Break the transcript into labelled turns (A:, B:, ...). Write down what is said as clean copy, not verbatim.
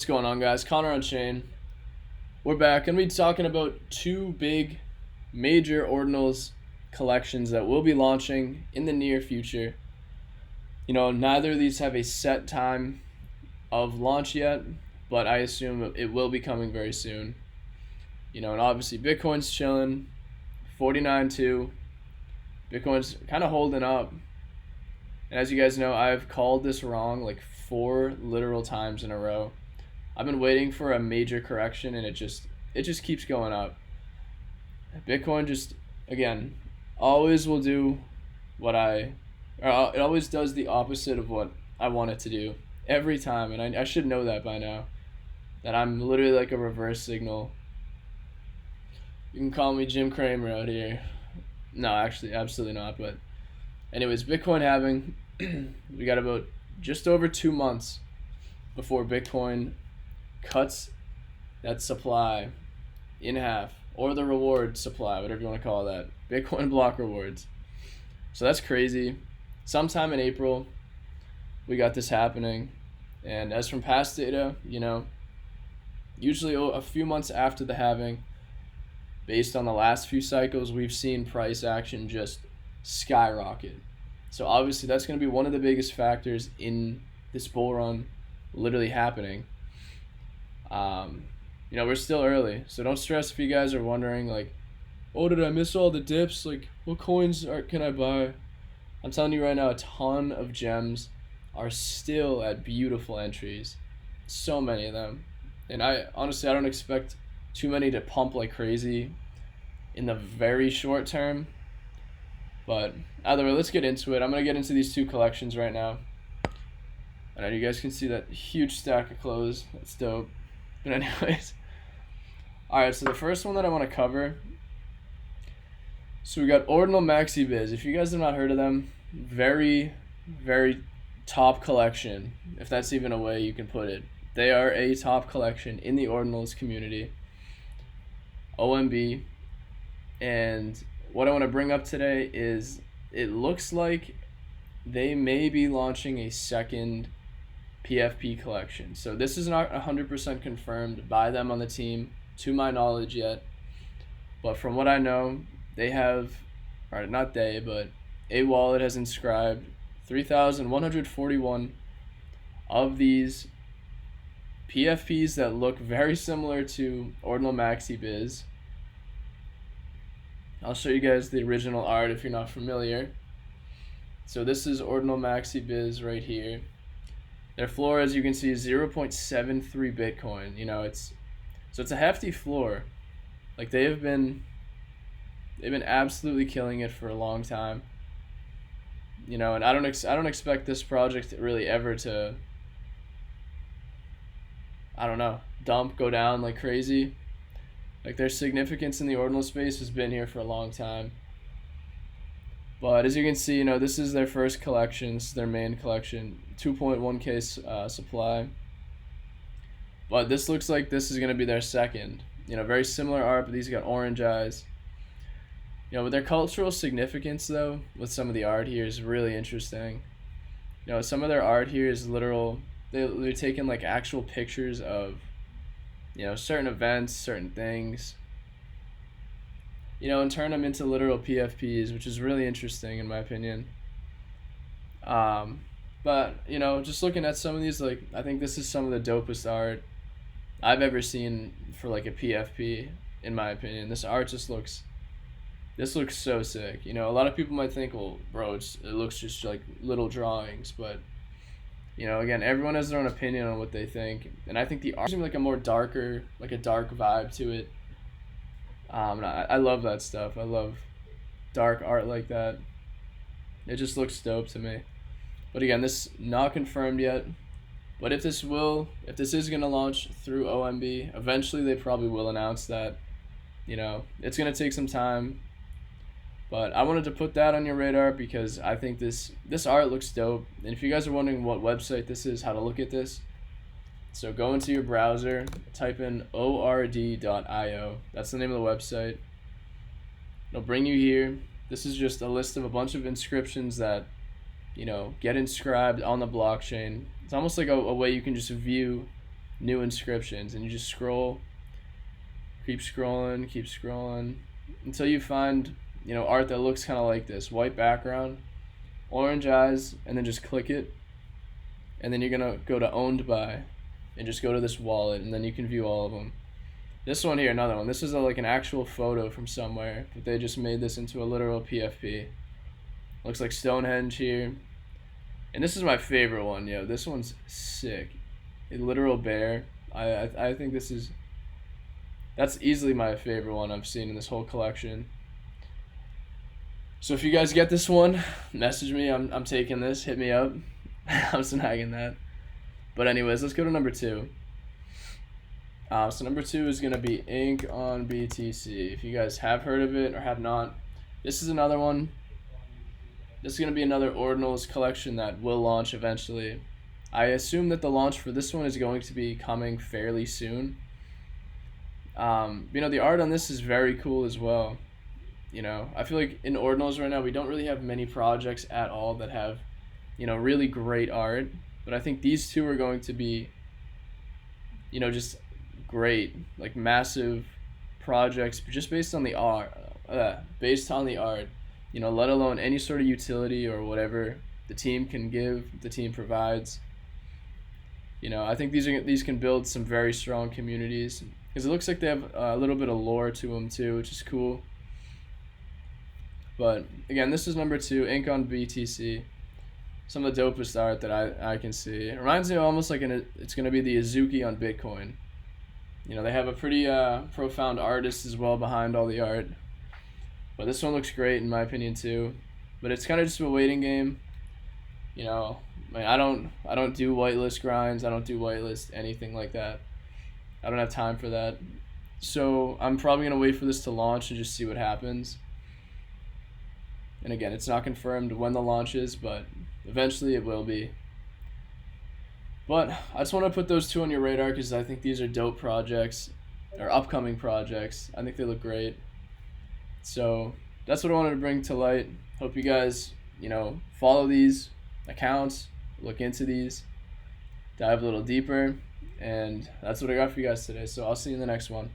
A: What's going on, guys? Connor on Chain. We're back, and we're talking about two big, major Ordinals collections that will be launching in the near future. Neither of these have a set time of launch yet, but I assume it will be coming very soon. And obviously Bitcoin's chilling, 49.2. Bitcoin's kind of holding up. And as you guys know, I've called this wrong like 4 literal times in a row. I've been waiting for a major correction, and it just keeps going up. Bitcoin just, again, always will do it always does the opposite of what I want it to do every time, and I should know that by now, that I'm literally like a reverse signal. You can call me Jim Cramer out here. No, actually, absolutely not. But anyways, Bitcoin halving, we got about just over 2 months before Bitcoin cuts that supply in half, or the reward supply, whatever you want to call that, Bitcoin block rewards. So that's crazy. Sometime in April, we got this happening. And as from past data, usually a few months after the halving, based on the last few cycles, we've seen price action just skyrocket. So obviously that's going to be one of the biggest factors in this bull run literally happening. We're still early, so don't stress if you guys are wondering, like, oh, did I miss all the dips? Like, what coins can I buy? I'm telling you right now, a ton of gems are still at beautiful entries. So many of them. And I don't expect too many to pump like crazy in the very short term. But either way, let's get into it. I'm going to get into these two collections right now. I know you guys can see that huge stack of clothes. That's dope. But anyways. Alright, so the first one that I want to cover. So we got Ordinal Maxi Biz. If you guys have not heard of them, very, very top collection, if that's even a way you can put it. They are a top collection in the Ordinals community. OMB. And what I want to bring up today is it looks like they may be launching a second PFP collection. So this is not 100% confirmed by them on the team, to my knowledge yet. But from what I know, they have, or not they, but a wallet has inscribed 3,141 of these PFPs that look very similar to Ordinal Maxi Biz. I'll show you guys the original art if you're not familiar. So this is Ordinal Maxi Biz right here. Their floor, as you can see, is 0.73 Bitcoin. It's a hefty floor. Like they've been absolutely killing it for a long time. And I don't expect this project really ever to, go down like crazy. Like their significance in the ordinal space has been here for a long time. But as you can see, this is their first collection. This is their main collection, 2.1K supply. But this looks like this is going to be their second. Very similar art, but these got orange eyes. With their cultural significance, though, with some of the art here is really interesting. Some of their art here is literal. They're taking like actual pictures of, certain events, certain things. And turn them into literal PFPs, which is really interesting in my opinion. But just looking at some of these, like, I think this is some of the dopest art I've ever seen for like a PFP, in my opinion. This looks so sick. A lot of people might think, well, bro, it looks just like little drawings, but again, everyone has their own opinion on what they think, and I think the art seems like a dark vibe to it. I love that stuff. I love dark art like that. It just looks dope to me. But again, this not confirmed yet. But if this is gonna launch through OMB, eventually they probably will announce that. It's gonna take some time. But I wanted to put that on your radar because I think this art looks dope. And if you guys are wondering what website this is, how to look at this, so go into your browser, type in ord.io. That's the name of the website. It'll bring you here. This is just a list of a bunch of inscriptions that, get inscribed on the blockchain. It's almost like a way you can just view new inscriptions, and you just scroll, keep scrolling until you find, art that looks kind of like this: white background, orange eyes, and then just click it, and then you're gonna go to owned by, and just go to this wallet, and then you can view all of them. This one here, another one. This is like an actual photo from somewhere, but they just made this into a literal PFP. Looks like Stonehenge here. And this is my favorite one, yo. This one's sick. A literal bear. I think that's easily my favorite one I've seen in this whole collection. So if you guys get this one, message me. I'm taking this. Hit me up. I'm snagging that. But anyways, let's go to number 2. So number 2 is going to be Ink on BTC. If you guys have heard of it or have not, this is another one. This is going to be another Ordinals collection that will launch eventually. I assume that the launch for this one is going to be coming fairly soon. The art on this is very cool as well. I feel like in Ordinals right now, we don't really have many projects at all that have, really great art. But I think these two are going to be, just great, like massive projects just based on the art, let alone any sort of utility or whatever the team can give, the team provides. I think these can build some very strong communities, because it looks like they have a little bit of lore to them too, which is cool. But again, this is number 2, Ink on BTC. Some of the dopest art that I can see. It reminds me of almost like it's going to be the Azuki on Bitcoin. They have a pretty profound artist as well behind all the art. But this one looks great in my opinion too. But it's kind of just a waiting game. I don't do whitelist grinds. I don't do whitelist anything like that. I don't have time for that. So I'm probably going to wait for this to launch and just see what happens. And again, it's not confirmed when the launch is, but eventually it will be. But I just want to put those two on your radar because I think these are dope projects, or upcoming projects. I think they look great. So that's what I wanted to bring to light. Hope you guys, follow these accounts, look into these, dive a little deeper, and that's what I got for you guys today. So I'll see you in the next one.